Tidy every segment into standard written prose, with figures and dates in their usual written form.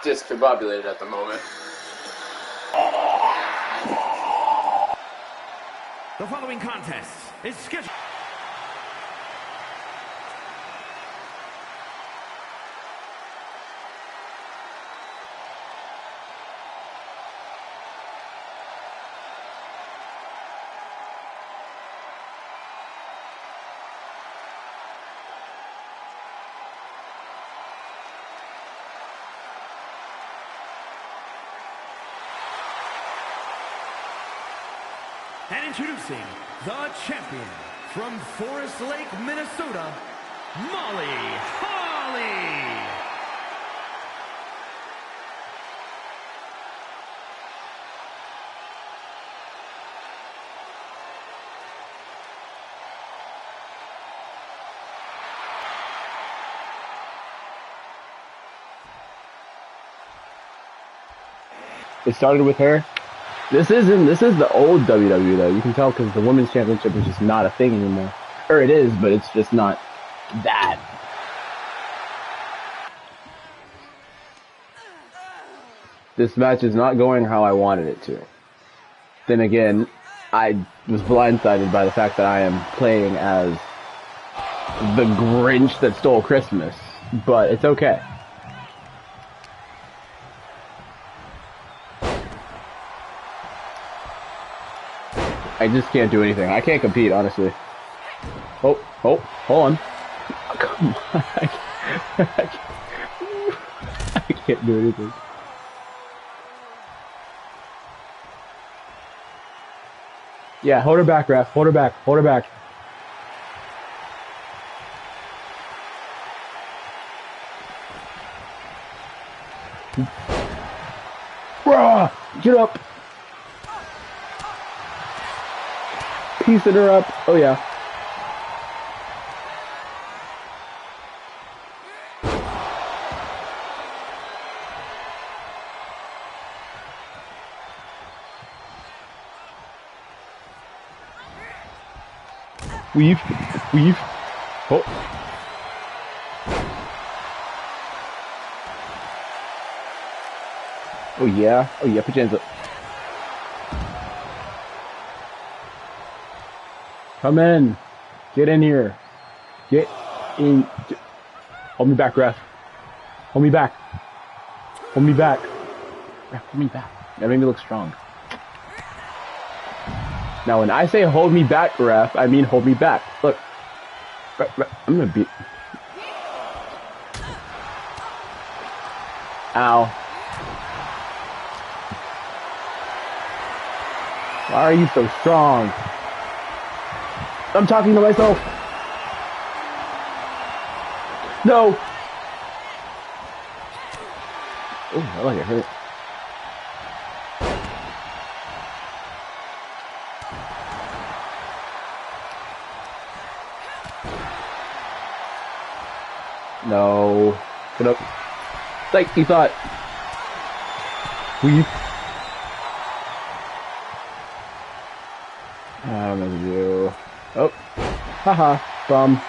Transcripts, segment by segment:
discombobulated at the moment. The following contest is scheduled. And introducing the champion from Forest Lake, Minnesota, Molly Holly. It started with her. This is the old WWE though. You can tell because the women's championship is just not a thing anymore. Or it is, but it's just not that. This match is not going how I wanted it to. Then again, I was blindsided by the fact that I am playing as the Grinch that stole Christmas. But it's okay. I just can't do anything. I can't compete, honestly. Oh, hold on. Oh, come on. I can't do anything. Yeah, hold her back, ref. Hold her back. Hold her back. Bruh! Get up! Piecing her up. Oh yeah. Weave. Oh. Oh yeah. Put your hands up. Come in. Get in here. Get in. Hold me back, ref. Hold me back. Hold me back. Ref, hold me back. That made me look strong. Now, when I say hold me back, ref, I mean hold me back. Look. Ref, I'm gonna beat. Ow. Why are you so strong? I'm talking to myself. No. Oh, I like it hurt. No. Get up. Like he thought. Weave. I don't know what to do. Oh, haha, bum.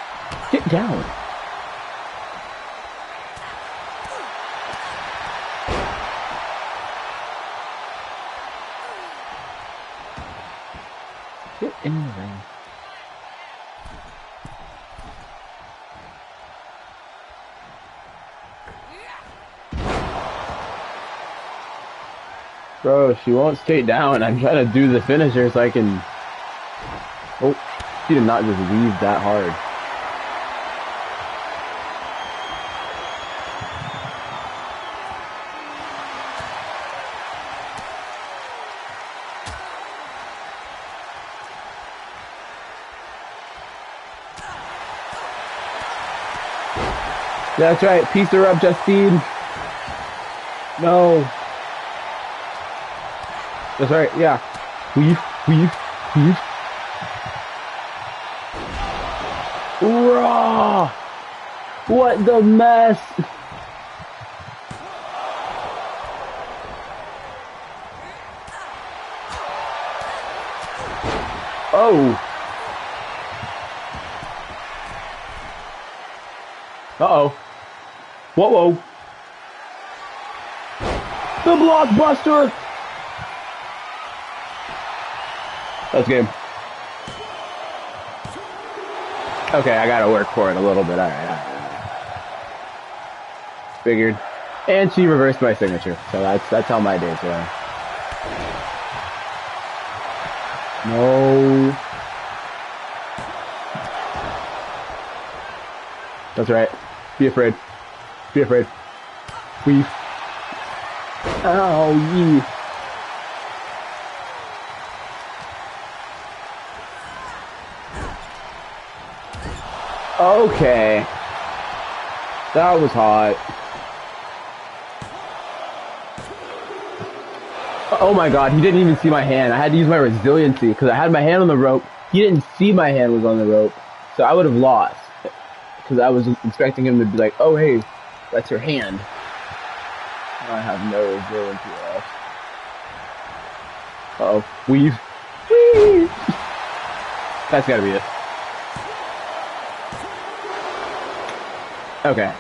Get down. Get in the ring. Bro, she won't stay down. I'm trying to do the finisher so I can... Oh. She did not just weave that hard. That's right. Piece her up, Justine. No. That's right. Yeah. Weave. Raw! What the mess? Oh. Uh-oh. Whoa. The blockbuster. Let's game. Okay, I gotta work for it a little bit. All right. Figured. And she reversed my signature, so that's how my day's going. No. That's right. Be afraid. Be afraid. Weave. Ow, yee. Okay. That was hot. Oh my god, he didn't even see my hand. I had to use my resiliency because I had my hand on the rope. He didn't see my hand was on the rope. So I would have lost. Because I was expecting him to be like, oh hey, that's your hand. I have no resiliency left. Uh-oh. Weave. Weave. That's gotta be it. Okay.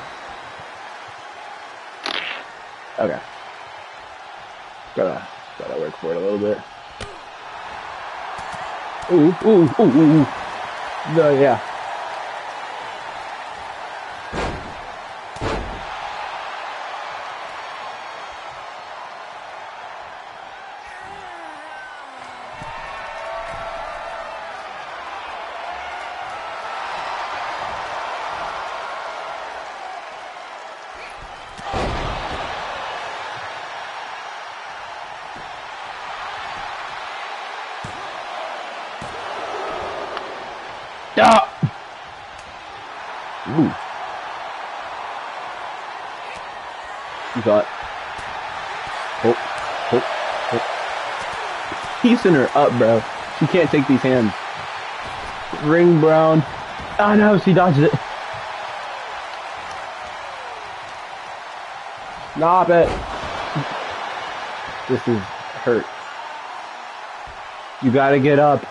Okay. Gotta work for it a little bit. Ooh. No, yeah. Ah! Ooh. You got. Oh. Piecing her up, bro. She can't take these hands. Ring brown. Oh no, she dodged it. Stop it. This is hurt. You gotta get up.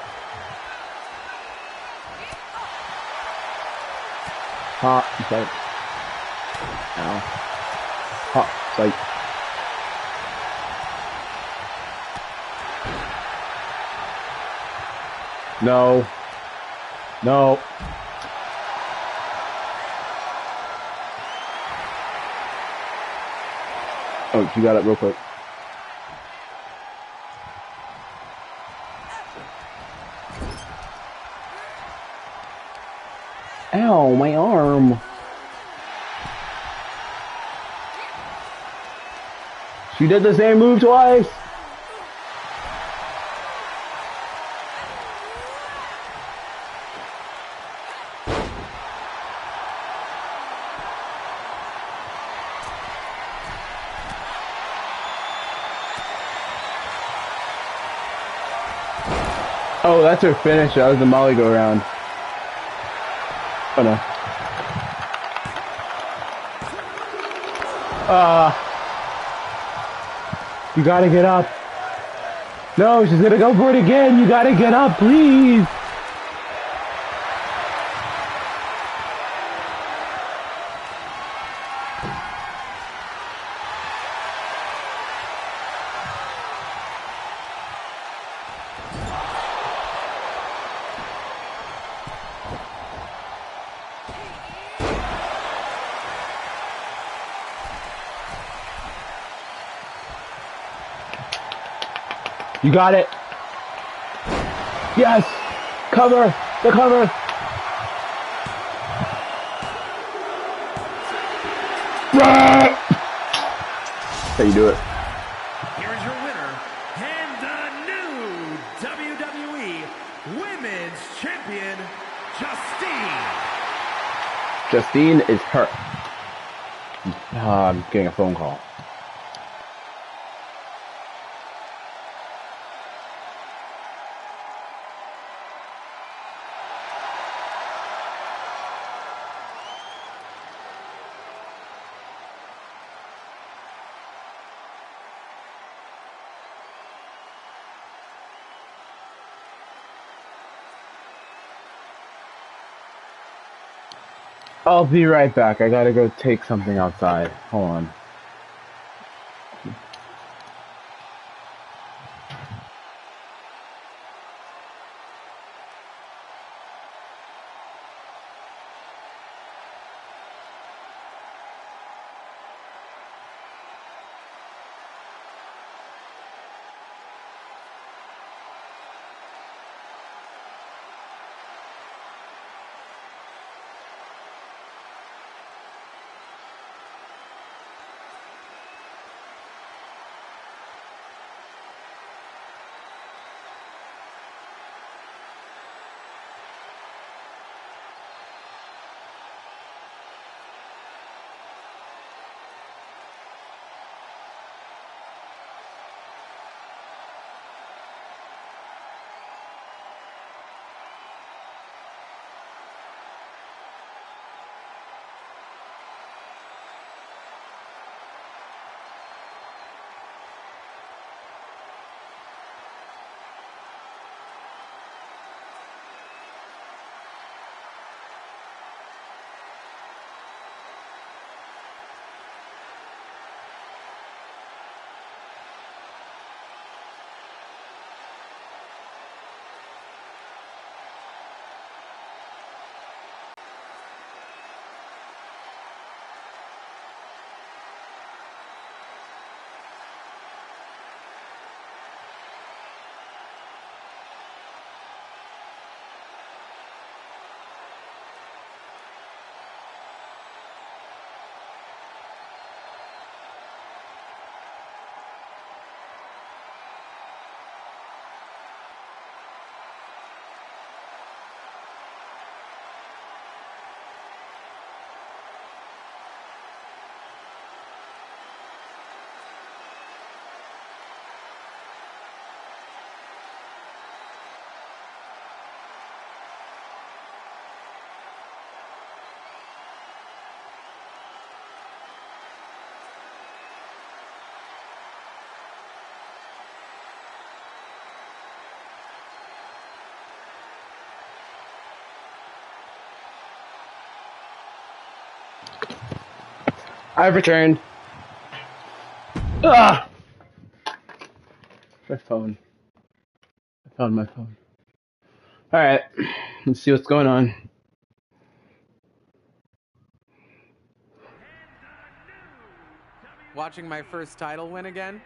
Hot, sight. Ow. Hot, sight. No. No. Oh, you got it real quick. Ow, my arm. She did the same move twice. Oh, that's her finish. That was the Molly go around. Oh no. You gotta get up. No, she's gonna go for it again. You gotta get up, please. You got it. Yes. Cover. The cover. That's how you do it. Here's your winner and the new WWE Women's Champion, Justine. Justine is hurt. I'm getting a phone call. I'll be right back. I gotta go take something outside. Hold on. I've returned. Ah! My phone. I found my phone. Alright. Let's see what's going on. Watching my first title win again?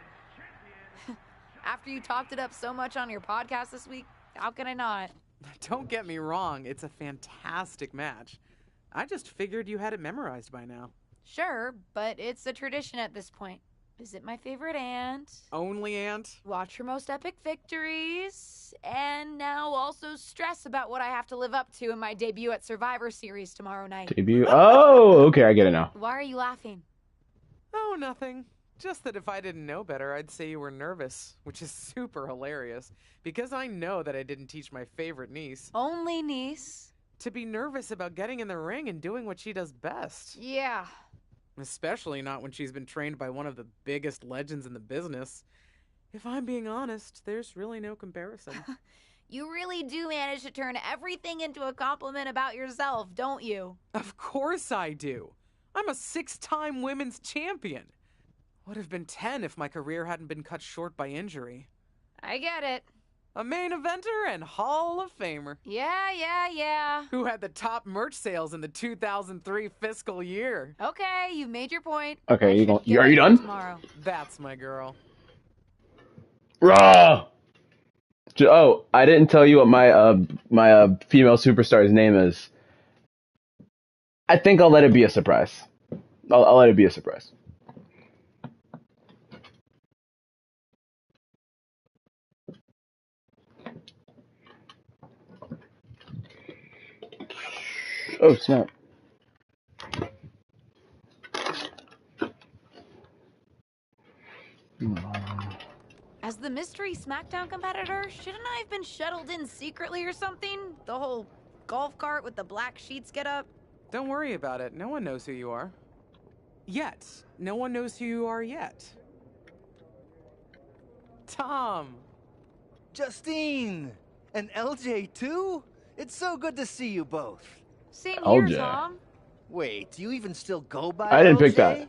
After you talked it up so much on your podcast this week, how can I not? Don't get me wrong, it's a fantastic match. I just figured you had it memorized by now. Sure, but it's a tradition at this point. Visit my favorite aunt. Only aunt? Watch her most epic victories. And now also stress about what I have to live up to in my debut at Survivor Series tomorrow night. Debut? Oh, okay, I get it now. Why are you laughing? Oh, nothing. Just that if I didn't know better, I'd say you were nervous, which is super hilarious, because I know that I didn't teach my favorite niece Only niece. to be nervous about getting in the ring and doing what she does best. Yeah. Especially not when she's been trained by one of the biggest legends in the business. If I'm being honest, there's really no comparison. You really do manage to turn everything into a compliment about yourself, don't you? Of course I do. I'm a 6-time women's champion. Would have been 10 if my career hadn't been cut short by injury. I get it. A main eventer and Hall of Famer. Yeah. Who had the top merch sales in the 2003 fiscal year. Okay, you've made your point. Okay, I should get are you ready done? Tomorrow. That's my girl. Raw! Oh, I didn't tell you what my female superstar's name is. I think I'll let it be a surprise. I'll let it be a surprise. Oh, snap. As the mystery SmackDown competitor, shouldn't I have been shuttled in secretly or something? The whole golf cart with the black sheets get up? Don't worry about it. No one knows who you are. Yet. No one knows who you are yet. Tom! Justine! And LJ too? It's so good to see you both. Same LJ. here, Tom. Wait, do you even still go by I didn't pick LJ?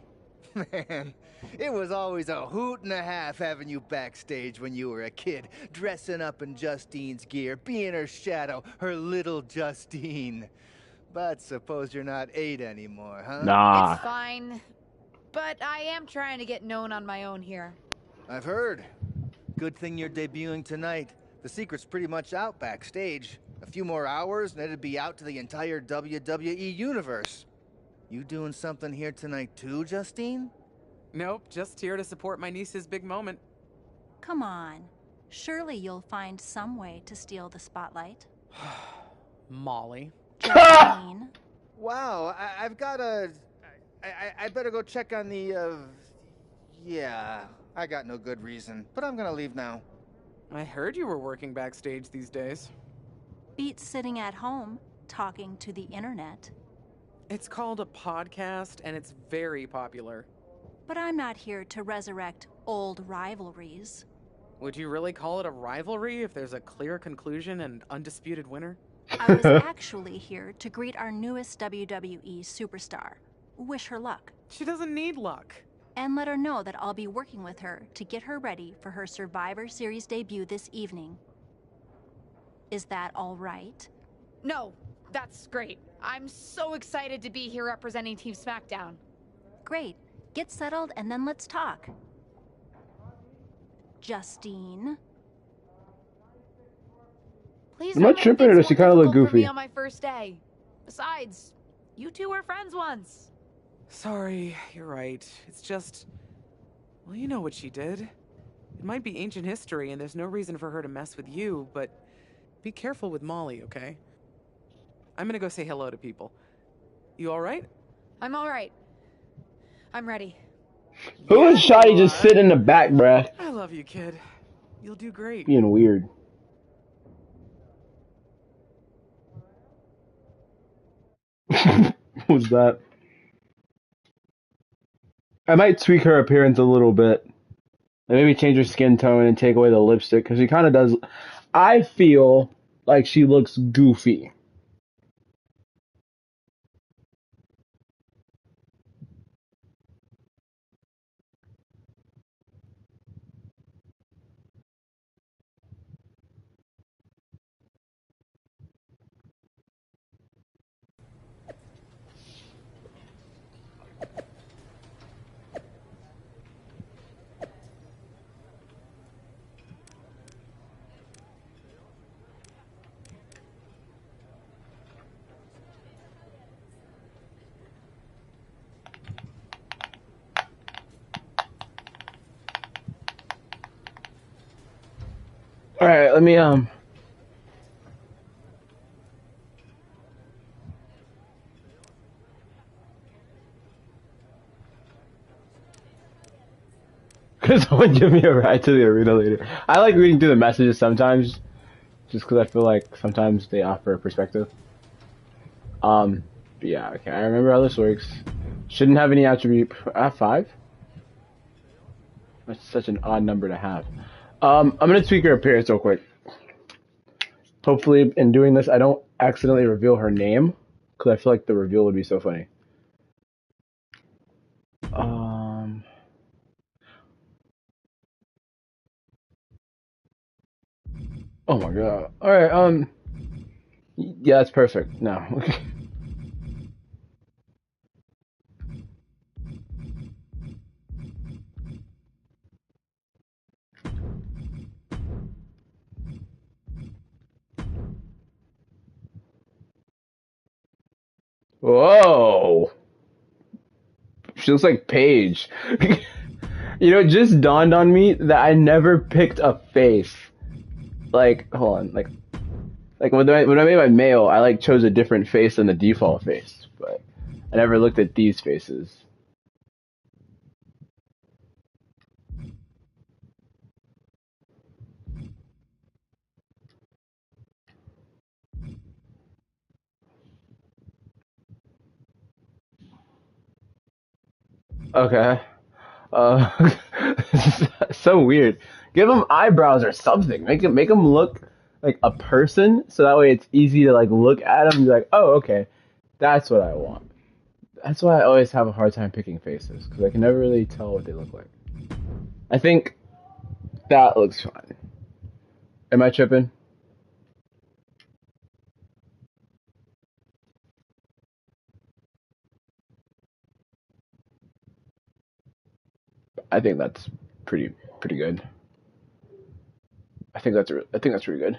Man, it was always a hoot and a half having you backstage when you were a kid, dressing up in Justine's gear, being her shadow, her little Justine. But suppose you're not 8 anymore, huh? Nah. It's fine. But I am trying to get known on my own here. I've heard. Good thing you're debuting tonight. The secret's pretty much out backstage. A few more hours and it'd be out to the entire WWE universe. You doing something here tonight too, Justine? Nope, just here to support my niece's big moment. Come on. Surely you'll find some way to steal the spotlight. Molly. Justine. Wow, I've got a... I better go check on the, Yeah, I got no good reason, but I'm gonna leave now. I heard you were working backstage these days. Beats sitting at home, talking to the internet. It's called a podcast, and it's very popular. But I'm not here to resurrect old rivalries. Would you really call it a rivalry if there's a clear conclusion and undisputed winner? I was actually here to greet our newest WWE superstar. Wish her luck. She doesn't need luck. And let her know that I'll be working with her to get her ready for her Survivor Series debut this evening. Is that all right? No, that's great. I'm so excited to be here representing Team SmackDown. Great. Get settled and then let's talk. Justine. Please Am don't I make tripping or things does she more kinda look difficult for me goofy? on my first day. Besides, you two were friends once. Sorry, you're right. It's just... Well, you know what she did. It might be ancient history and there's no reason for her to mess with you, but be careful with Molly, okay? I'm gonna go say hello to people. You alright? I'm all right. I'm ready. Who is shy just sit in the back, bruh? I love you, kid. You'll do great. Being weird. Who's that? I might tweak her appearance a little bit. And maybe change her skin tone and take away the lipstick, because she kind of does. I feel like she looks goofy. All right, let me Could someone give me a ride to the arena later? I like reading through the messages sometimes, just because I feel like sometimes they offer a perspective. But yeah, okay, I remember how this works. Shouldn't have any attribute. Five? That's such an odd number to have. I'm gonna tweak her appearance real quick. Hopefully, in doing this, I don't accidentally reveal her name, because I feel like the reveal would be so funny. Oh my god. All right. Yeah, that's perfect. No. Whoa. She looks like Paige. You know, it just dawned on me that I never picked a face. Like, hold on, like when I made my mail, I like chose a different face than the default face, but I never looked at these faces. Okay. Uh, so weird. Give them eyebrows or something. Make them look like a person, so that way it's easy to like look at them and be like, oh, okay, that's what I want. That's why I always have a hard time picking faces because I can never really tell what they look like. I think that looks fine. Am I tripping? I think that's pretty good. I think that's pretty good.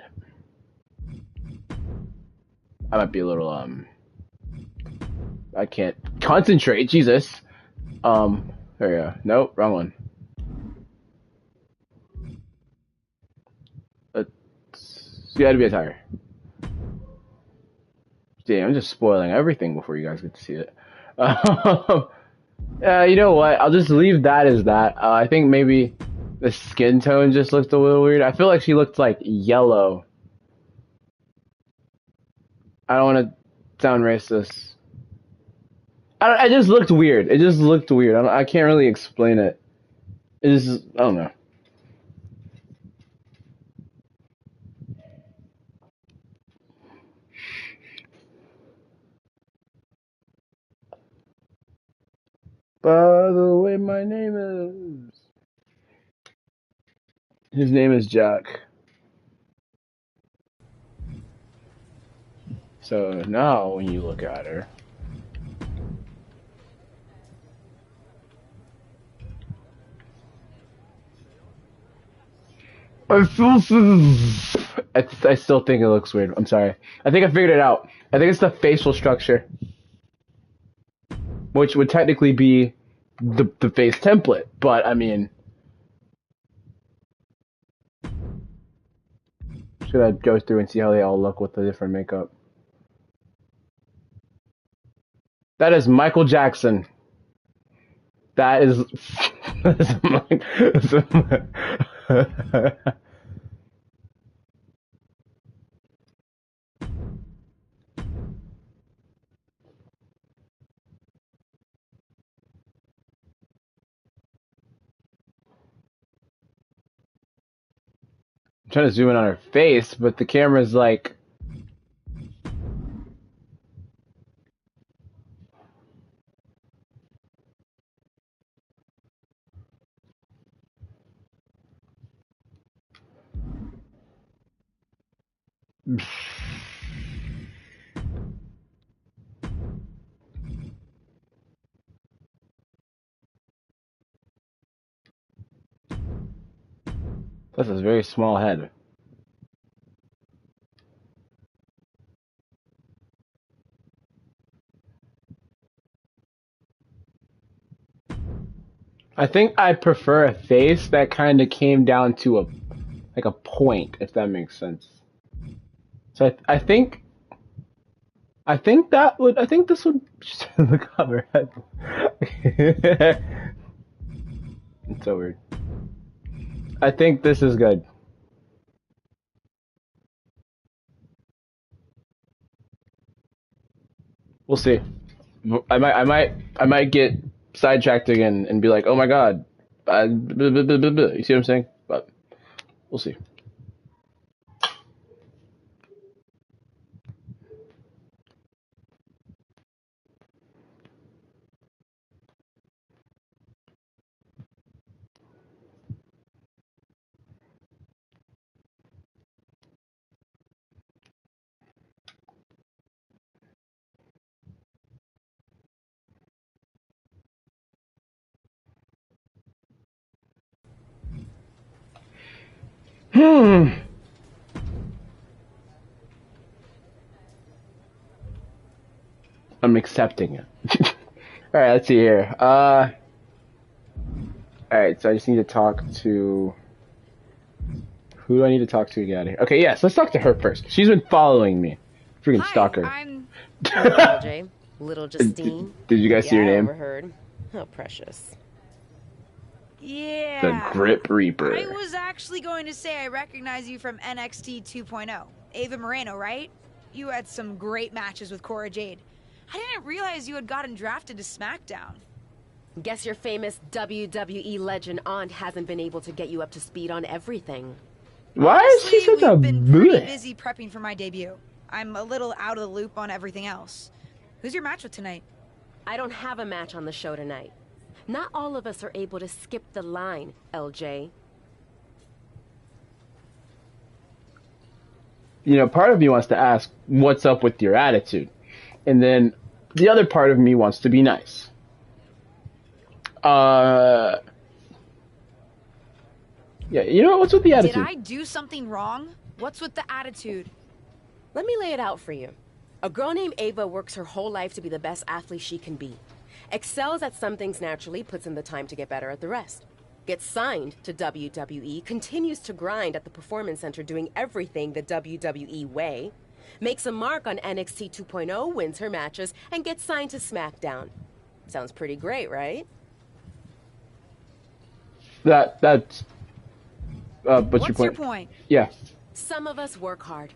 I might be a little I can't concentrate. Jesus. There you go. Nope, wrong one. It's gotta be a tire. Damn, I'm just spoiling everything before you guys get to see it. You know what? I'll just leave that as that. I think maybe the skin tone just looked a little weird. I feel like she looked like yellow. I don't want to sound racist. I just looked weird. It just looked weird. I can't really explain it. It just, I don't know. By the way, my name is. His name is Jack. So now when you look at her. I still think it looks weird. I'm sorry. I think I figured it out. I think it's the facial structure, which would technically be the face template. But I mean, just gonna go through and see how they all look with the different makeup. That is Michael Jackson. That is. I'm trying to zoom in on her face, but the camera's like. That's a very small head. I think I prefer a face that kind of came down to a like a point, if that makes sense. So I think this would the cover. It's so weird. I think this is good. We'll see. I might get sidetracked again and be like, oh my god, you see what I'm saying? But we'll see. I'm accepting it. All right, let's see here. All right, so I just need to talk to. Who do I need to talk to get out of here? Okay, yes, let's talk to her first. She's been following me. Freaking stalker. I'm LJ, Little Justine. Did you guys see her name? Overheard. How precious. Yeah. The Grip Reaper. I was actually going to say I recognize you from NXT 2.0. Ava Moreno, right? You had some great matches with Cora Jade. I didn't realize you had gotten drafted to SmackDown. Guess your famous WWE legend aunt hasn't been able to get you up to speed on everything. Why is she such a We've been pretty bleh? busy prepping for my debut. I'm a little out of the loop on everything else. Who's your match with tonight? I don't have a match on the show tonight. Not all of us are able to skip the line, LJ. You know, part of me wants to ask, what's up with your attitude? And then the other part of me wants to be nice. Yeah, you know, what's with the attitude? Did I do something wrong? What's with the attitude? Let me lay it out for you. A girl named Ava works her whole life to be the best athlete she can be. Excels at some things naturally, puts in the time to get better at the rest. Gets signed to WWE, continues to grind at the Performance Center doing everything the WWE way. Makes a mark on NXT 2.0, wins her matches, and gets signed to SmackDown. Sounds pretty great, right? That's what's What's your point? your point? Yeah. Some of us work hard.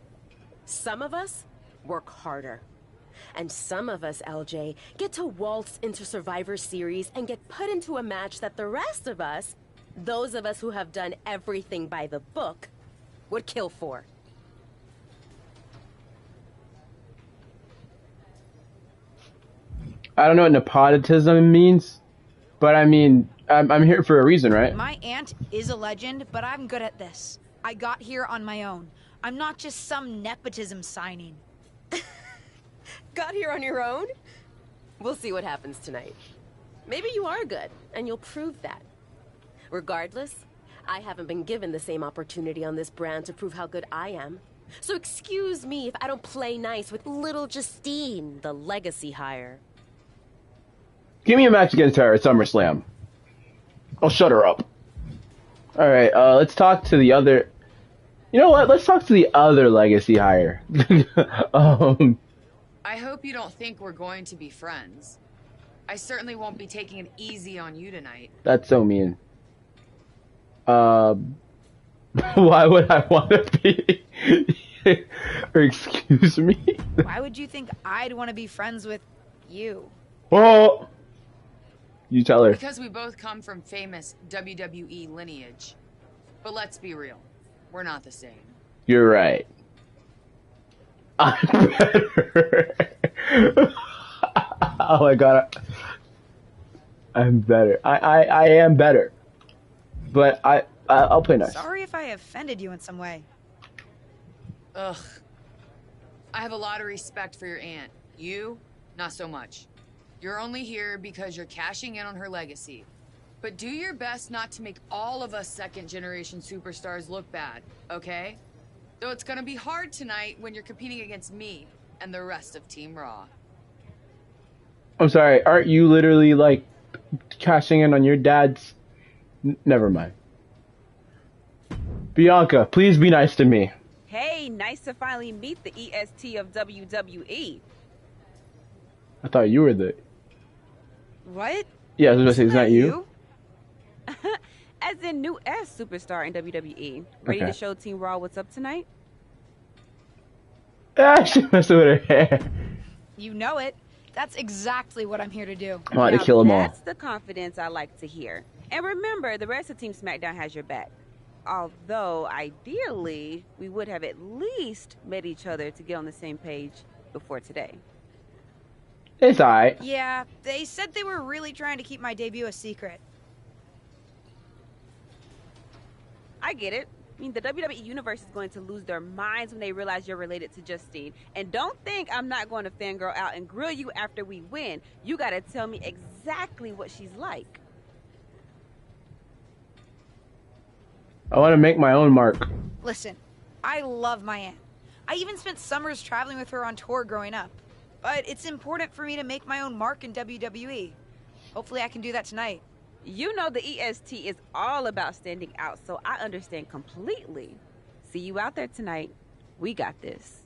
Some of us work harder. And some of us, LJ, get to waltz into Survivor Series and get put into a match that the rest of us, those of us who have done everything by the book, would kill for. I don't know what nepotism means, but I mean, I'm here for a reason, right? My aunt is a legend, but I'm good at this. I got here on my own. I'm not just some nepotism signing. Got here on your own? We'll see what happens tonight. Maybe you are good, and you'll prove that. Regardless, I haven't been given the same opportunity on this brand to prove how good I am. So excuse me if I don't play nice with little Justine, the legacy hire. Give me a match against her at SummerSlam. I'll shut her up. All right, let's talk to the other. You know what? Let's talk to the other legacy hire. I hope you don't think we're going to be friends. I certainly won't be taking it easy on you tonight. That's so mean. Why would I want to be? Or excuse me? Why would you think I'd want to be friends with you? Oh, you tell her. Because we both come from famous WWE lineage. But let's be real, we're not the same. You're right. I'm better. Oh my god. I'm better. I am better. But I'll play nice. Sorry if I offended you in some way. Ugh. I have a lot of respect for your aunt. You, not so much. You're only here because you're cashing in on her legacy. But do your best not to make all of us second-generation superstars look bad, okay? Though it's gonna be hard tonight when you're competing against me and the rest of Team Raw. I'm sorry, aren't you literally, like, cashing in on your dad's... Never mind. Bianca, please be nice to me. Hey, nice to finally meet the EST of WWE. I thought you were the... What? Yeah, I was gonna say, is that you? As in new S superstar in WWE. Ready Okay. to show Team Raw what's up tonight? Ah, she messed with her hair. You know it. That's exactly what I'm here to do. I want to kill them all. That's the confidence I like to hear. And remember, the rest of Team SmackDown has your back. Although, ideally, we would have at least met each other to get on the same page before today. It's alright. Yeah, they said they were really trying to keep my debut a secret. I get it. I mean, the WWE Universe is going to lose their minds when they realize you're related to Justine. And don't think I'm not going to fangirl out and grill you after we win. You gotta tell me exactly what she's like. I want to make my own mark. Listen, I love my aunt. I even spent summers traveling with her on tour growing up. But it's important for me to make my own mark in WWE. Hopefully I can do that tonight. You know the EST is all about standing out, so I understand completely. See you out there tonight. We got this.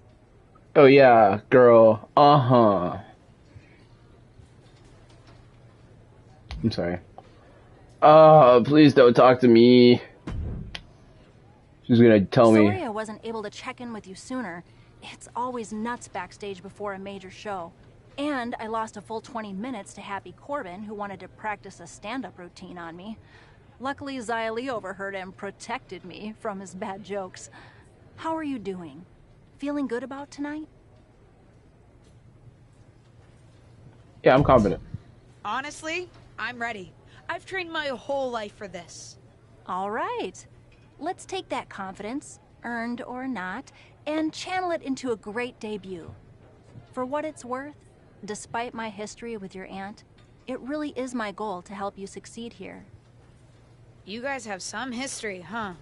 Oh yeah, girl. Uh-huh. I'm sorry. Please don't talk to me. She's gonna tell me. Sorry I wasn't able to check in with you sooner. It's always nuts backstage before a major show. And I lost a full 20 minutes to Happy Corbin, who wanted to practice a stand-up routine on me. Luckily, Xia Li overheard and protected me from his bad jokes. How are you doing? Feeling good about tonight? Yeah, I'm confident. Honestly, I'm ready. I've trained my whole life for this. All right. Let's take that confidence, earned or not, and channel it into a great debut. For what it's worth, despite my history with your aunt, it really is my goal to help you succeed here. You guys have some history, huh?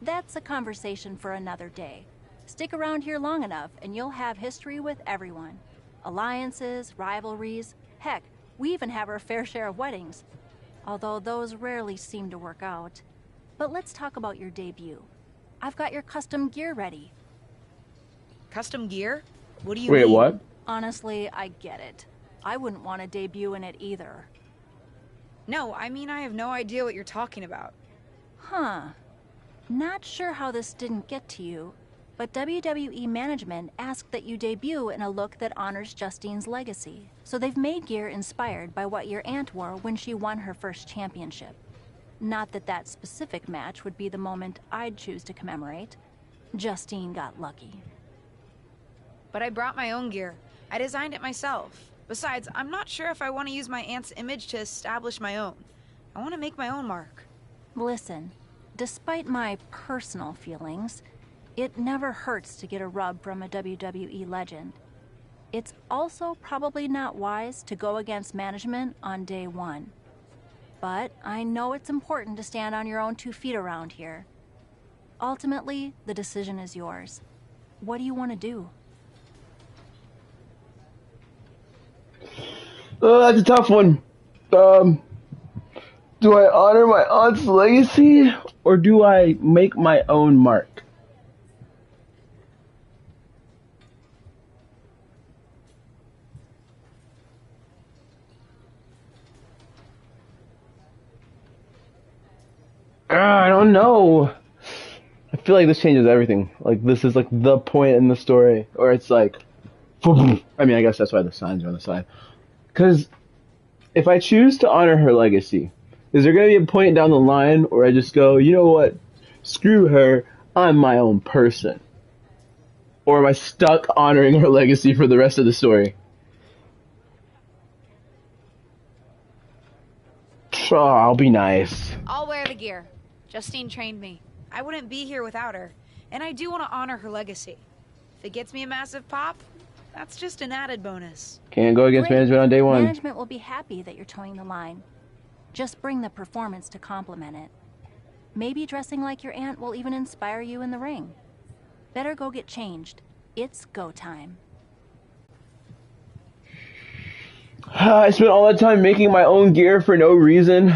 That's a conversation for another day. Stick around here long enough and you'll have history with everyone. Alliances, rivalries, heck, we even have our fair share of weddings. Although those rarely seem to work out. But let's talk about your debut. I've got your custom gear ready. Custom gear? What do you Wait, mean? what? Honestly, I get it. I wouldn't want to debut in it either. No, I mean I have no idea what you're talking about. Huh. Not sure how this didn't get to you, but WWE management asked that you debut in a look that honors Justine's legacy. So they've made gear inspired by what your aunt wore when she won her first championship. Not that that specific match would be the moment I'd choose to commemorate. Justine got lucky. But I brought my own gear. I designed it myself. Besides, I'm not sure if I want to use my aunt's image to establish my own. I want to make my own mark. Listen, despite my personal feelings, it never hurts to get a rub from a WWE legend. It's also probably not wise to go against management on day one. But I know it's important to stand on your own 2 feet around here. Ultimately, the decision is yours. What do you want to do? That's a tough one. Do I honor my aunt's legacy, or do I make my own mark? I don't know. I feel like this changes everything. Like, this is like the point in the story, or it's like, I mean, I guess that's why the signs are on the side. Because if I choose to honor her legacy, is there going to be a point down the line where I just go, you know what, screw her, I'm my own person? Or am I stuck honoring her legacy for the rest of the story? Oh, I'll be nice. I'll wear the gear. Justine trained me. I wouldn't be here without her. And I do want to honor her legacy. If it gets me a massive pop, that's just an added bonus. Can't go against Great. management on day one. Management will be happy that you're towing the line. Just bring the performance to complement it. Maybe dressing like your aunt will even inspire you in the ring. Better go get changed. It's go time. I spent all that time making my own gear for no reason.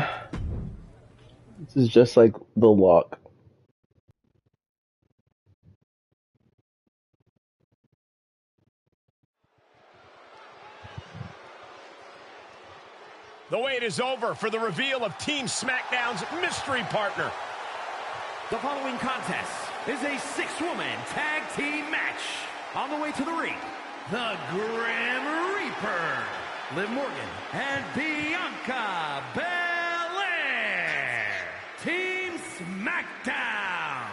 This is just like the luck. The wait is over for the reveal of Team SmackDown's mystery partner. The following contest is a 6-woman tag team match. On the way to the ring, the Grim Reaper, Liv Morgan and Bianca Belair. Team SmackDown.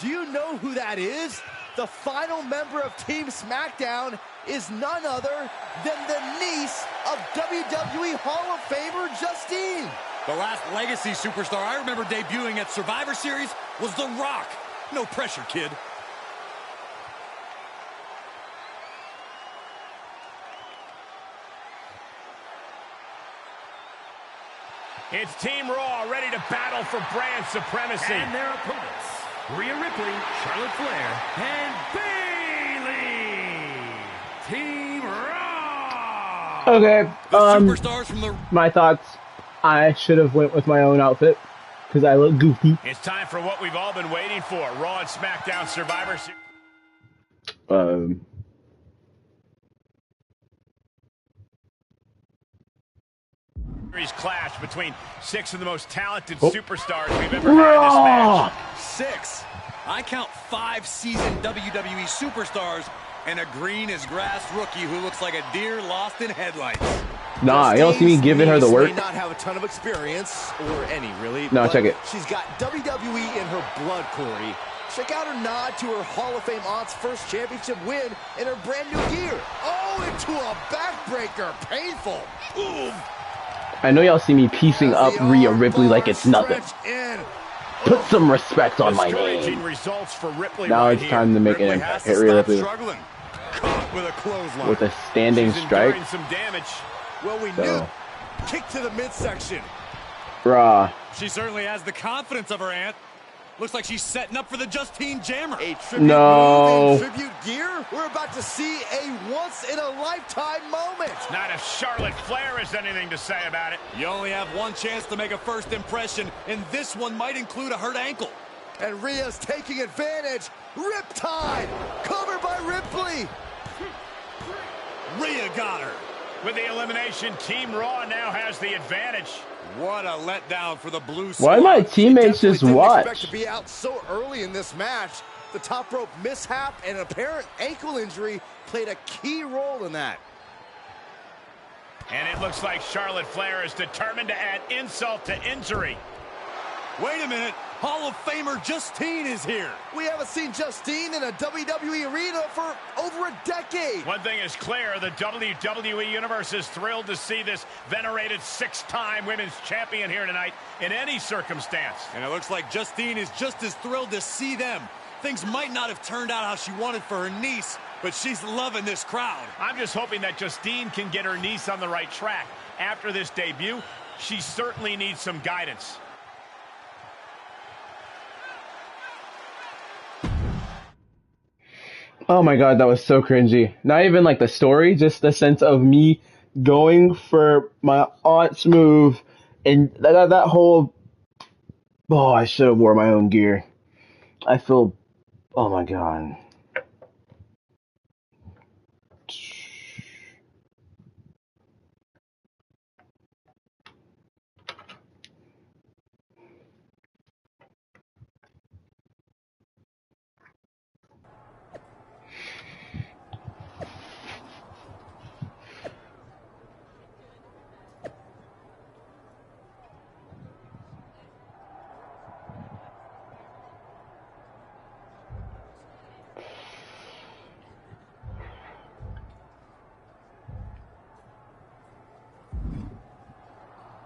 Do you know who that is? The final member of Team SmackDown is none other than the niece of WWE Hall of Famer Justine. The last legacy superstar I remember debuting at Survivor Series was The Rock. No pressure, kid. It's Team Raw ready to battle for brand supremacy. And their opponents, Rhea Ripley, Charlotte Flair, and Bayley. Team Raw. Okay. Superstars from the... My thoughts. I should have went with my own outfit because I look goofy. It's time for what we've all been waiting for. Raw and SmackDown Survivor Series. Clash between 6 of the most talented superstars we've ever had in this match. 6. I count 5 seasoned WWE superstars and a green as grass rookie who looks like a deer lost in headlights. Nah, y'all see me giving her the work? May not have a ton of experience, or any really. No, check it. She's got WWE in her blood, Corey. Check out her nod to her Hall of Fame aunt's first championship win in her brand new gear. Oh, into a backbreaker. Painful. Ooh. I know y'all see me piecing up Rhea Ripley like it's nothing. Put some respect on my name. Now it's time to make an impact. Hit Rhea Ripley with a standing strike. Well, we knew. Kick to the midsection. Raw. She certainly has the confidence of her aunt. Looks like she's setting up for the Justine Jammer. A tribute move in tribute gear? We're about to see a once-in-a-lifetime moment. Not if Charlotte Flair has anything to say about it. You only have one chance to make a first impression, and this one might include a hurt ankle. And Rhea's taking advantage. Riptide! Covered by Ripley. Rhea got her. With the elimination, Team Raw now has the advantage. What a letdown for the Blue Why my teammates just watch? Expect to be out so early in this match. The top rope mishap and an apparent ankle injury played a key role in that. And it looks like Charlotte Flair is determined to add insult to injury. Wait a minute. Hall of Famer Justine is here. We haven't seen Justine in a WWE arena for over a decade. One thing is clear, the WWE Universe is thrilled to see this venerated 6-time women's champion here tonight in any circumstance. And it looks like Justine is just as thrilled to see them. Things might not have turned out how she wanted for her niece, but she's loving this crowd. I'm just hoping that Justine can get her niece on the right track. After this debut, she certainly needs some guidance. Oh my god, that was so cringy. Not even like the story, just the sense of me going for my aunt's move and that whole... Oh, I should have wore my own gear. I feel... Oh my god.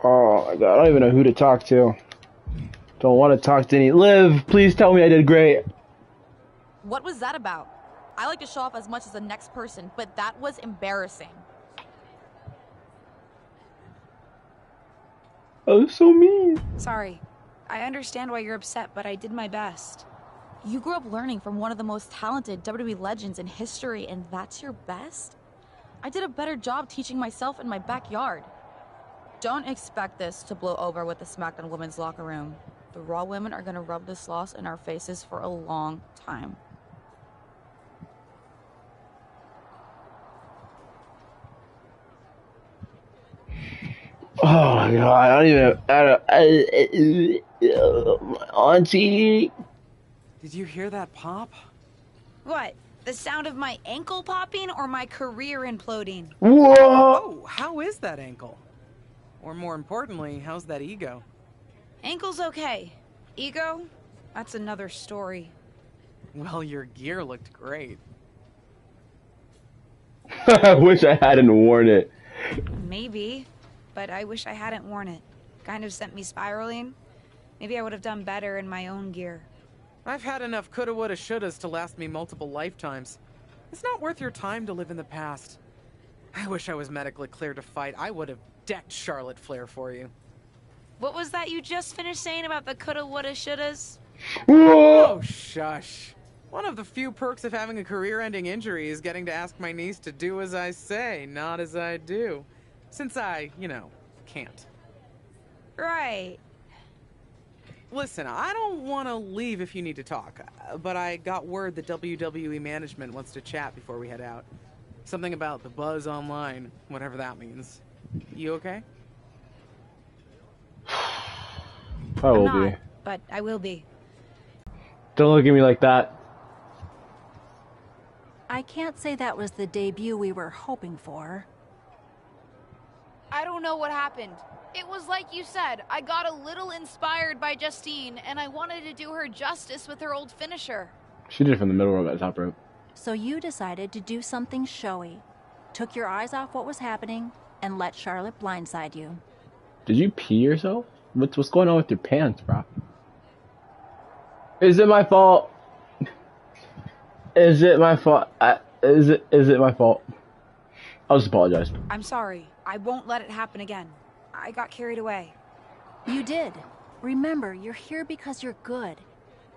Oh my god, I don't even know who to talk to. Don't want to talk to any... Liv, please tell me I did great. What was that about? I like to show off as much as the next person, but that was embarrassing. Oh, so mean. Sorry. I understand why you're upset, but I did my best. You grew up learning from one of the most talented WWE legends in history, and that's your best? I did a better job teaching myself in my backyard. Don't expect this to blow over with the SmackDown women's locker room. The Raw women are going to rub this loss in our faces for a long time. Oh, God, Auntie. Did you hear that pop? What? The sound of my ankle popping or my career imploding? Whoa! Oh, how is that ankle? Or more importantly, how's that ego? Ankle's okay. Ego? That's another story. Well, your gear looked great. I wish I hadn't worn it. Maybe, but I wish I hadn't worn it. Kind of sent me spiraling. Maybe I would have done better in my own gear. I've had enough coulda, woulda, shouldas to last me multiple lifetimes. It's not worth your time to live in the past. I wish I was medically cleared to fight. I would have decked Charlotte Flair for you. What was that you just finished saying about the coulda, woulda, shouldas? Oh, shush. One of the few perks of having a career-ending injury is getting to ask my niece to do as I say, not as I do. Since I, can't. Right. Listen, I don't want to leave if you need to talk, but I got word that WWE management wants to chat before we head out. Something about the buzz online, whatever that means. You okay? I will I'm not, be. but I will be. Don't look at me like that. I can't say that was the debut we were hoping for. I don't know what happened. It was like you said, I got a little inspired by Justine, and I wanted to do her justice with her old finisher. She did it from the middle rope at top rope. So you decided to do something showy, took your eyes off what was happening, and let Charlotte blindside you. Did you pee yourself? What's going on with your pants, bro? Is it my fault? Is it my fault? Is it my fault? I'll just apologize. I'm sorry. I won't let it happen again. I got carried away. You did. Remember, you're here because you're good.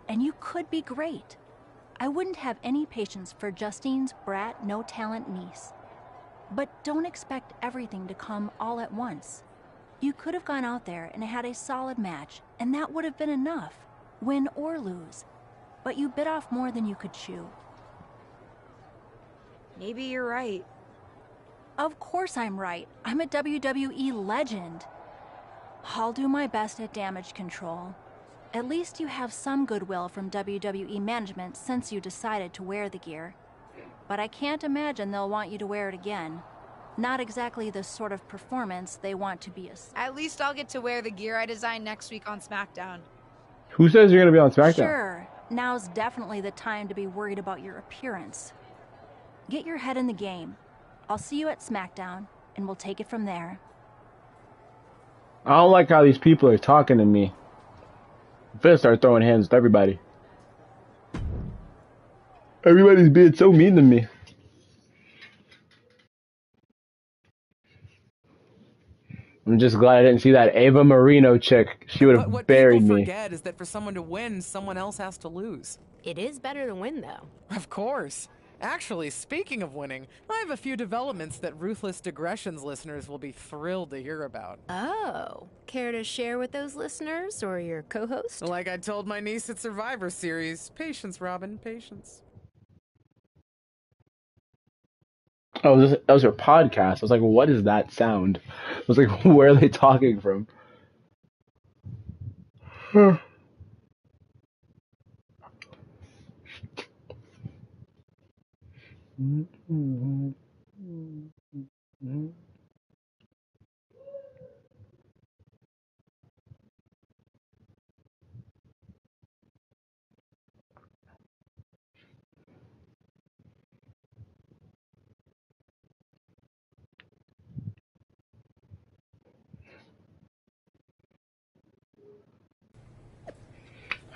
And you could be great. I wouldn't have any patience for Justine's brat, no-talent niece. But don't expect everything to come all at once. You could have gone out there and had a solid match, and that would have been enough, win or lose. But you bit off more than you could chew. Maybe you're right. Of course I'm right. I'm a WWE legend. I'll do my best at damage control. At least you have some goodwill from WWE management since you decided to wear the gear. But I can't imagine they'll want you to wear it again. Not exactly the sort of performance they want to be. At least I'll get to wear the gear I designed next week on SmackDown. Who says you're gonna be on SmackDown? Sure. Now's definitely the time to be worried about your appearance. Get your head in the game. I'll see you at SmackDown, and we'll take it from there. I don't like how these people are talking to me. I'm finna start throwing hands with everybody. Everybody's being so mean to me. I'm just glad I didn't see that Ava Marino chick. She would have buried What people me. forget is that for someone to win, someone else has to lose. It is better to win, though. Of course. Actually, speaking of winning, I have a few developments that Ruthless Digressions listeners will be thrilled to hear about. Oh, care to share with those listeners or your co-host? Like I told my niece at Survivor Series, patience, Robin, patience. Oh, that was her podcast. I was like, what is that sound? I was like, where are they talking from?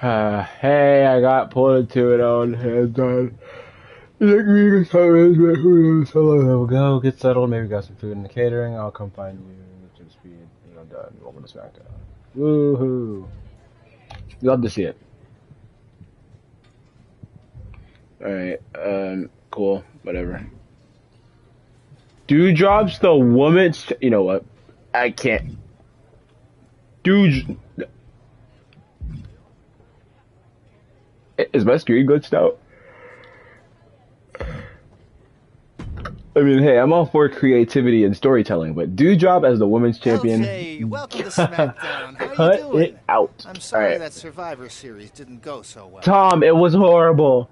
Hey, I got pulled into it on hands on. Like me, who knows how long that will go. Get settled, maybe got some food in the catering. I'll come find you. Just speed, done. Welcome to SmackDown. Woohoo! Love to see it. Alright, cool, whatever. Dewdrops the woman's. You know what? I can't. Dude. Is my screen glitched out? I mean, hey, I'm all for creativity and storytelling, but Dewdrop as the women's champion, LJ, welcome to SmackDown. How are cut you doing? it out. I'm All sorry right, that Survivor Series didn't go so well. Tom, it was horrible.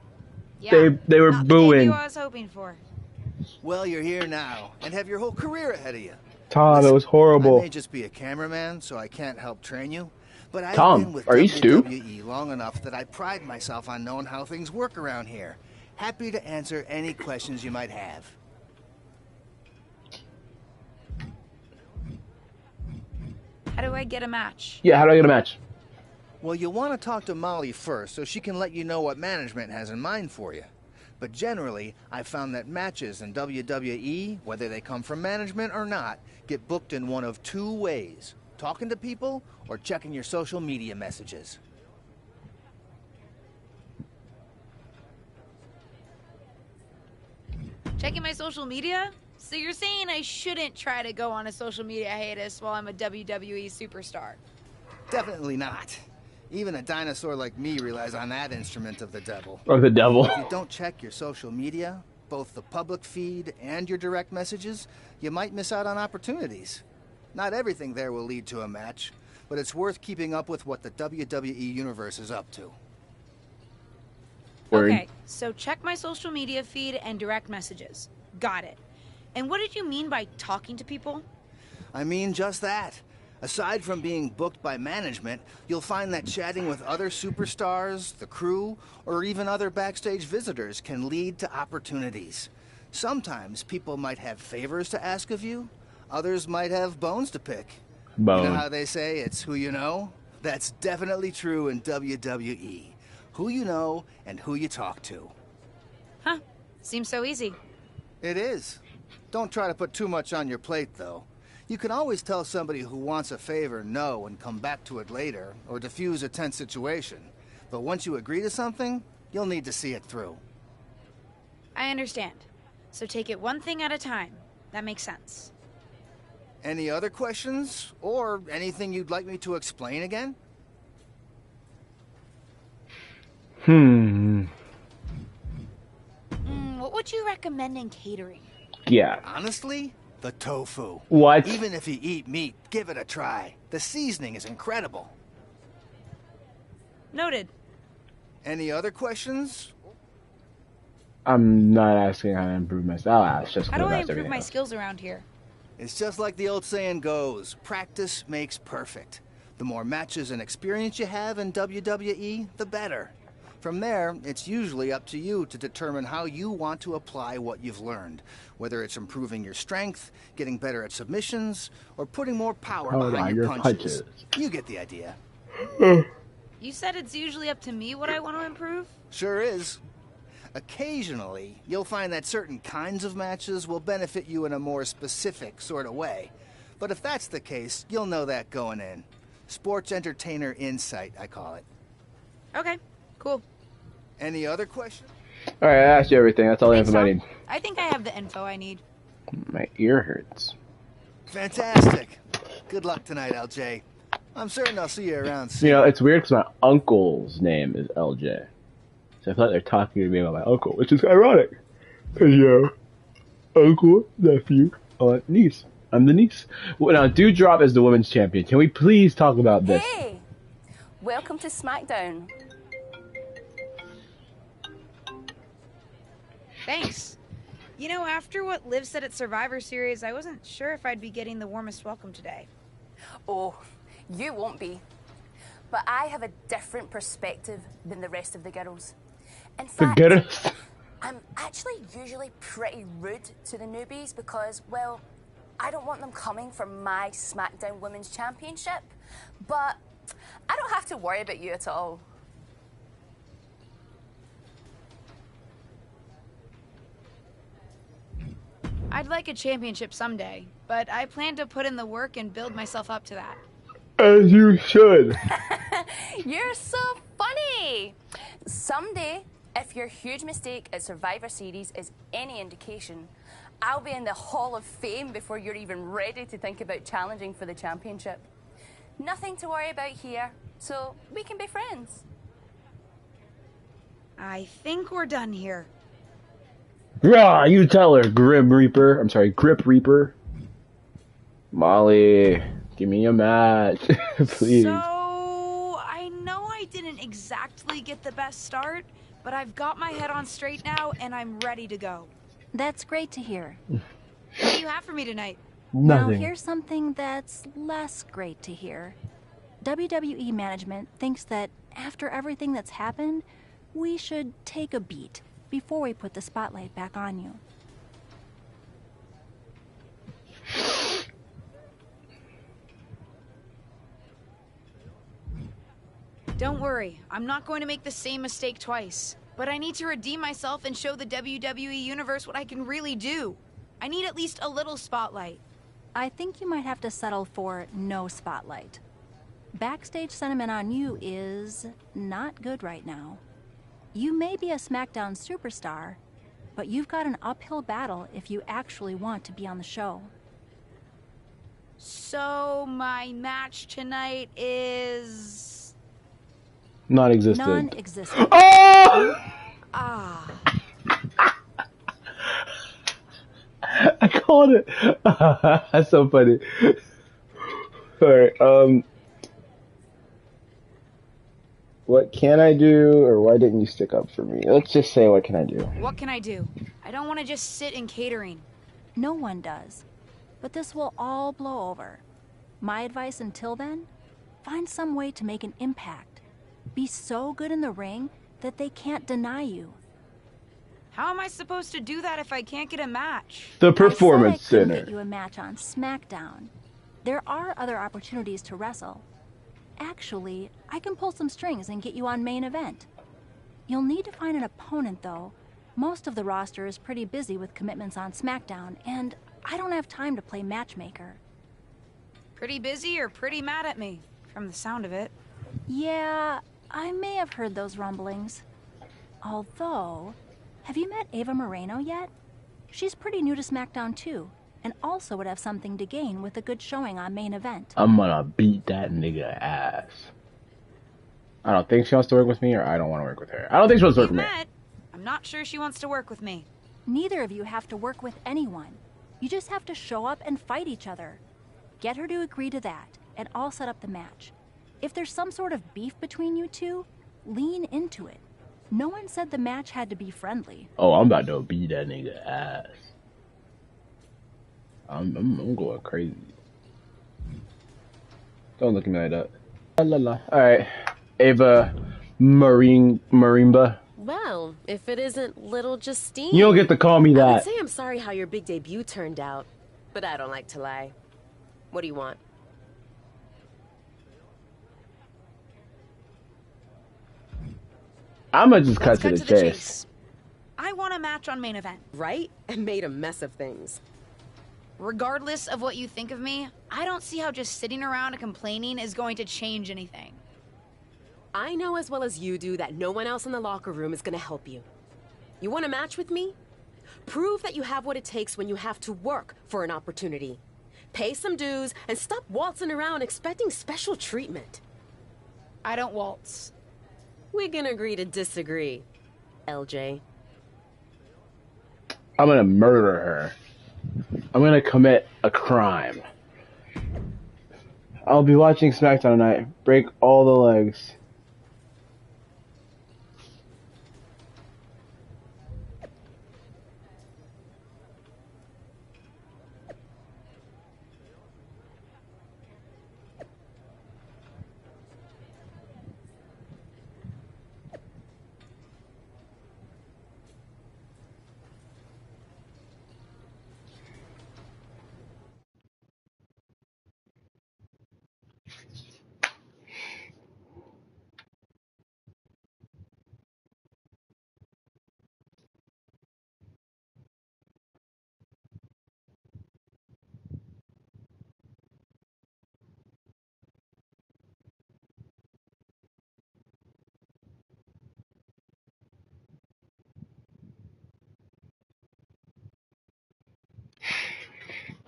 Yeah, They were not the debut booing. I was hoping for. Well, you're here now and have your whole career ahead of you. Tom, Listen, it was I horrible. may just be a cameraman, so I can't help train you, but I've Tom, been with are you Stu? WWE long enough that I pride myself on knowing how things work around here. Happy to answer any questions you might have. How do I get a match? Yeah, how do I get a match? Well, you'll want to talk to Molly first so she can let you know what management has in mind for you. But generally, I've found that matches in WWE, whether they come from management or not, get booked in one of two ways: talking to people or checking your social media messages. Checking my social media? So you're saying I shouldn't try to go on a social media hiatus while I'm a WWE superstar? Definitely not. Even a dinosaur like me relies on that instrument of the devil. Or the devil. If you don't check your social media, both the public feed and your direct messages, you might miss out on opportunities. Not everything there will lead to a match, but it's worth keeping up with what the WWE Universe is up to. Word. Okay, so check my social media feed and direct messages. Got it. And what did you mean by talking to people? I mean just that. Aside from being booked by management, you'll find that chatting with other superstars, the crew, or even other backstage visitors can lead to opportunities. Sometimes people might have favors to ask of you, others might have bones to pick. Bone. You know how they say it's who you know? That's definitely true in WWE. Who you know and who you talk to. Huh. Seems so easy. It is. Don't try to put too much on your plate, though. You can always tell somebody who wants a favor no and come back to it later, or diffuse a tense situation. But once you agree to something, you'll need to see it through. I understand. So take it one thing at a time. That makes sense. Any other questions? Or anything you'd like me to explain again? What would you recommend in catering? Yeah. Honestly, the tofu. What? Even if you eat meat, give it a try. The seasoning is incredible. Noted. Any other questions? I'm not asking how to improve myself. I'll ask just How do I asked improve everything my else. skills around here? It's just like the old saying goes, practice makes perfect. The more matches and experience you have in WWE, the better. From there, it's usually up to you to determine how you want to apply what you've learned. Whether it's improving your strength, getting better at submissions, or putting more power behind your punches. You get the idea. You said it's usually up to me what I want to improve? Sure is. Occasionally, you'll find that certain kinds of matches will benefit you in a more specific sort of way. But if that's the case, you'll know that going in. Sports entertainer insight, I call it. Okay, cool. Any other questions? Alright, I asked you everything. That's all the info I need. I think I have the info I need. My ear hurts. Fantastic. Good luck tonight, LJ. I'm certain I'll see you around soon. You know, it's weird because my uncle's name is LJ. So I feel like they're talking to me about my uncle, which is ironic. Because, you know, uncle, nephew, aunt, niece. I'm the niece. Well, now, Dewdrop is the women's champion. Can we please talk about this? Hey! Welcome to SmackDown. Thanks. You know, after what Liv said at Survivor Series, I wasn't sure if I'd be getting the warmest welcome today. Oh, you won't be. But I have a different perspective than the rest of the girls. In fact, I'm actually usually pretty rude to the newbies because, well, I don't want them coming for my SmackDown Women's Championship. But I don't have to worry about you at all. I'd like a championship someday, but I plan to put in the work and build myself up to that. As you should. You're so funny. Someday, if your huge mistake at Survivor Series is any indication, I'll be in the Hall of Fame before you're even ready to think about challenging for the championship. Nothing to worry about here, so we can be friends. I think we're done here. Rah, you tell her, Grim Reaper. I'm sorry, Grip Reaper. Molly, give me a match, please. So, I know I didn't exactly get the best start, but I've got my head on straight now, and I'm ready to go. That's great to hear. What do you have for me tonight? Now Nothing. here's something that's less great to hear. WWE management thinks that after everything that's happened, we should take a beat before we put the spotlight back on you. Don't worry, I'm not going to make the same mistake twice. But I need to redeem myself and show the WWE Universe what I can really do. I need at least a little spotlight. I think you might have to settle for no spotlight. Backstage sentiment on you is not good right now. You may be a SmackDown superstar, but you've got an uphill battle if you actually want to be on the show. So, my match tonight is... Non-existent. Non-existent. Oh! Ah. I called it. That's so funny. Alright, what can I do, or why didn't you stick up for me? Let's just say, what can I do? What can I do? I don't want to just sit in catering. No one does. But this will all blow over. My advice until then, find some way to make an impact. Be so good in the ring that they can't deny you. How am I supposed to do that if I can't get a match? The Performance I said I couldn't Center. get you a match on SmackDown. There are other opportunities to wrestle. Actually, I can pull some strings and get you on main event. You'll need to find an opponent, though. Most of the roster is pretty busy with commitments on SmackDown, and I don't have time to play matchmaker. Pretty busy or pretty mad at me, from the sound of it. Yeah, I may have heard those rumblings. Although, have you met Ava Moreno yet? She's pretty new to SmackDown too, and also would have something to gain with a good showing on main event. I'm gonna beat that nigga ass. I don't think she wants to work with me, or I don't want to work with her. I don't think she wants to work with me. I'm not sure she wants to work with me. Neither of you have to work with anyone. You just have to show up and fight each other. Get her to agree to that, and I'll set up the match. If there's some sort of beef between you two, lean into it. No one said the match had to be friendly. Oh, I'm about to beat that nigga ass. I'm going crazy. Don't look at me like that. La la. Alright. Ava Marimba. Well, if it isn't little Justine. You don't get to call me I would that. say I'm sorry how your big debut turned out, but I don't like to lie. What do you want? I'ma just cut to the chase. I want a match on main event. Right? And made a mess of things. Regardless of what you think of me, I don't see how just sitting around and complaining is going to change anything. I know as well as you do that no one else in the locker room is going to help you. You want a match with me? Prove that you have what it takes when you have to work for an opportunity. Pay some dues and stop waltzing around expecting special treatment. I don't waltz. We can agree to disagree, LJ. I'm gonna murder her. I'm gonna commit a crime. I'll be watching SmackDown tonight. Break all the legs.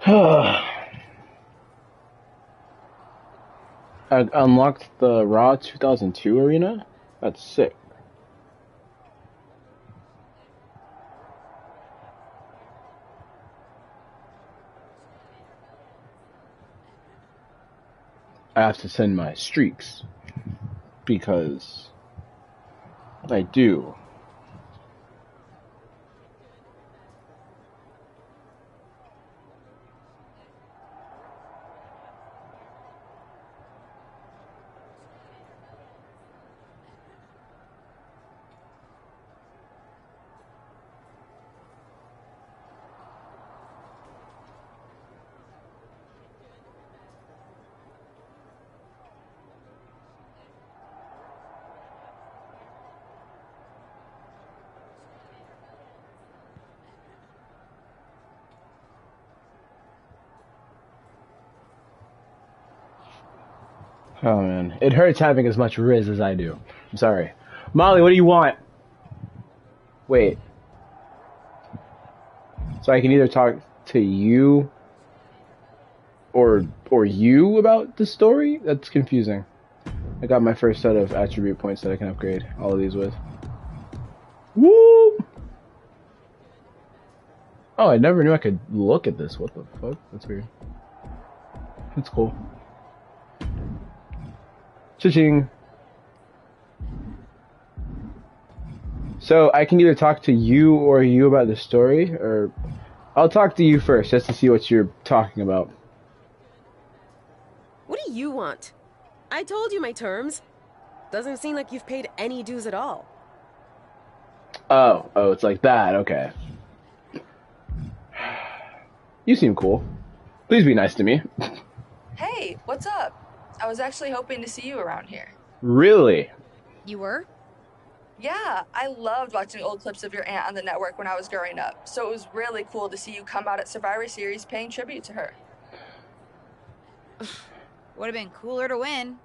I unlocked the Raw 2002 arena? That's sick. I have to send my streaks because I do. Oh man, it hurts having as much Riz as I do. I'm sorry. Molly, what do you want? Wait. So I can either talk to you or you about the story? That's confusing. I got my first set of attribute points that I can upgrade all of these with. Woo! Oh, I never knew I could look at this. What the fuck? That's weird. That's cool. Cha-ching. So I can either talk to you or you about the story, or I'll talk to you first just to see what you're talking about. What do you want? I told you my terms. Doesn't seem like you've paid any dues at all. Oh, it's like that. Okay. You seem cool. Please be nice to me. Hey, what's up? I was actually hoping to see you around here. Really? You were? Yeah, I loved watching old clips of your aunt on the network when I was growing up, so it was really cool to see you come out at Survivor Series paying tribute to her. Would have been cooler to win.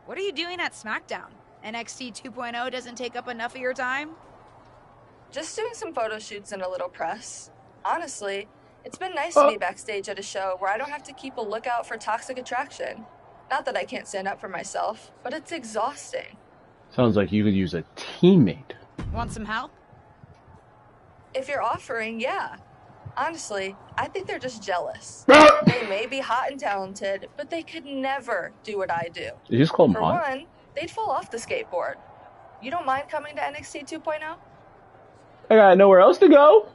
What are you doing at SmackDown? NXT 2.0 doesn't take up enough of your time? Just doing some photo shoots and a little press. Honestly, it's been nice to be backstage at a show where I don't have to keep a lookout for toxic attraction. Not that I can't stand up for myself, but it's exhausting. Sounds like you could use a teammate. Want some help? If you're offering, yeah. Honestly, I think they're just jealous. They may be hot and talented, but they could never do what I do. Did you just call them For hot? one, they'd fall off the skateboard. You don't mind coming to NXT 2.0? I got nowhere else to go.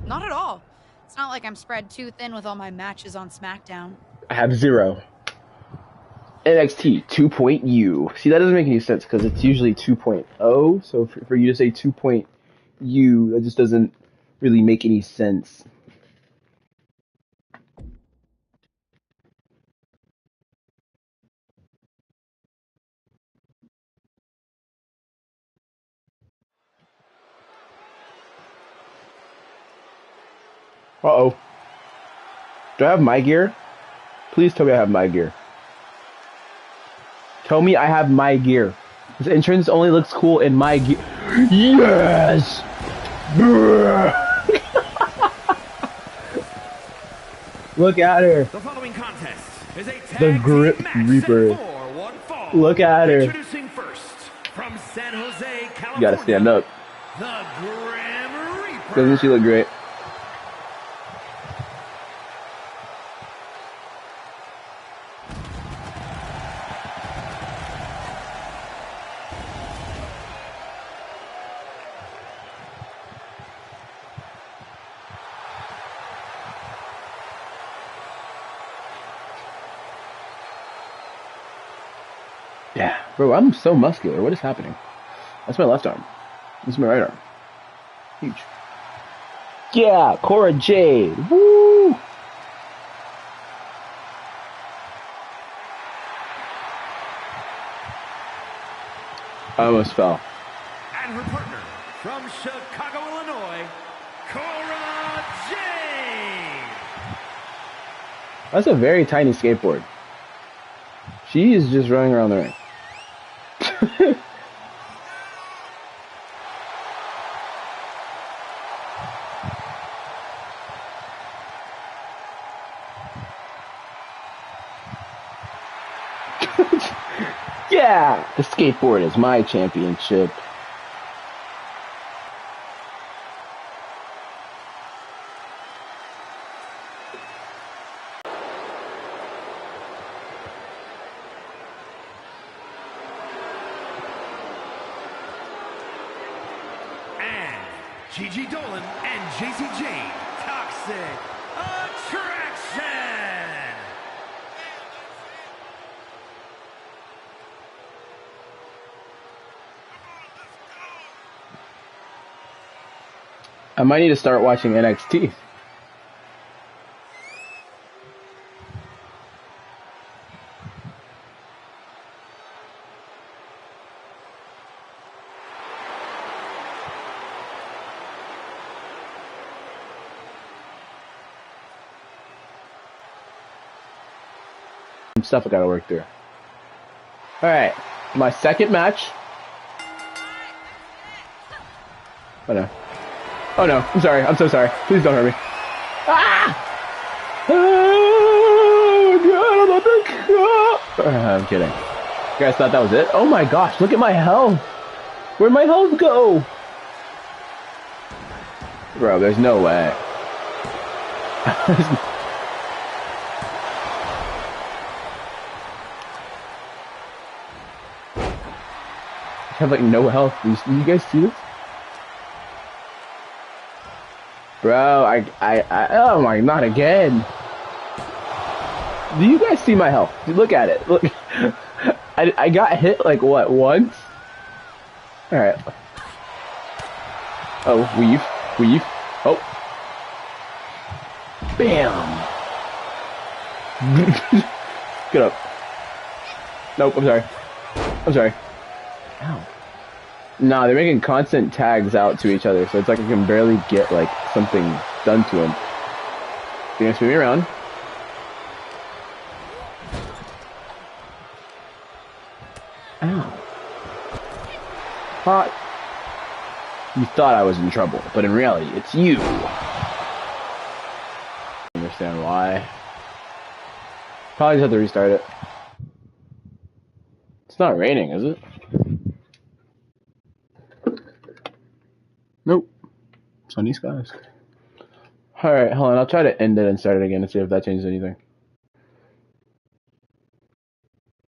Not at all. It's not like I'm spread too thin with all my matches on SmackDown. I have 0. NXT 2.U. See, that doesn't make any sense because it's usually 2.0. So for you to say 2.U, that just doesn't really make any sense. Uh-oh. Do I have my gear? Please tell me I have my gear. Tell me I have my gear. This entrance only looks cool in my gear. Yes! Look at her. The following contest is a tag The Grip Reaper. Look at her. Introducing first, from San Jose, California, You gotta stand up. the Grim Reaper. Doesn't she look great? Yeah, bro, I'm so muscular. What is happening? That's my left arm. This is my right arm. Huge. Yeah, Cora Jade. Woo! I almost fell. And her partner, from Chicago, Illinois, Cora Jade. That's a very tiny skateboard. She is just running around the ring. Yeah, the skateboard is my championship. And Gigi Dolan and JC Jane, Toxic Attraction. I might need to start watching NXT. Some stuff I gotta work through. Alright, my second match. Oh no. Oh no, I'm sorry, I'm so sorry. Please don't hurt me. Ah! Oh god, I'm about to go. I'm kidding. You guys thought that was it? Oh my gosh, look at my health. Where'd my health go? Bro, there's no way. I have like no health. You guys see this? Bro, oh my, not again. Do you guys see my health? Look at it. Look, I got hit like what, once? All right. Oh, weave. Oh, bam. Get up. Nope, I'm sorry. Ow. Nah, they're making constant tags out to each other, so it's like I can barely get like something done to him. You're gonna spin me around. Ow. Hot. You thought I was in trouble, but in reality, it's you. I understand why. Probably just have to restart it. It's not raining, is it? Nope. Sunny skies. Alright, hold on. I'll try to end it and start it again and see if that changes anything.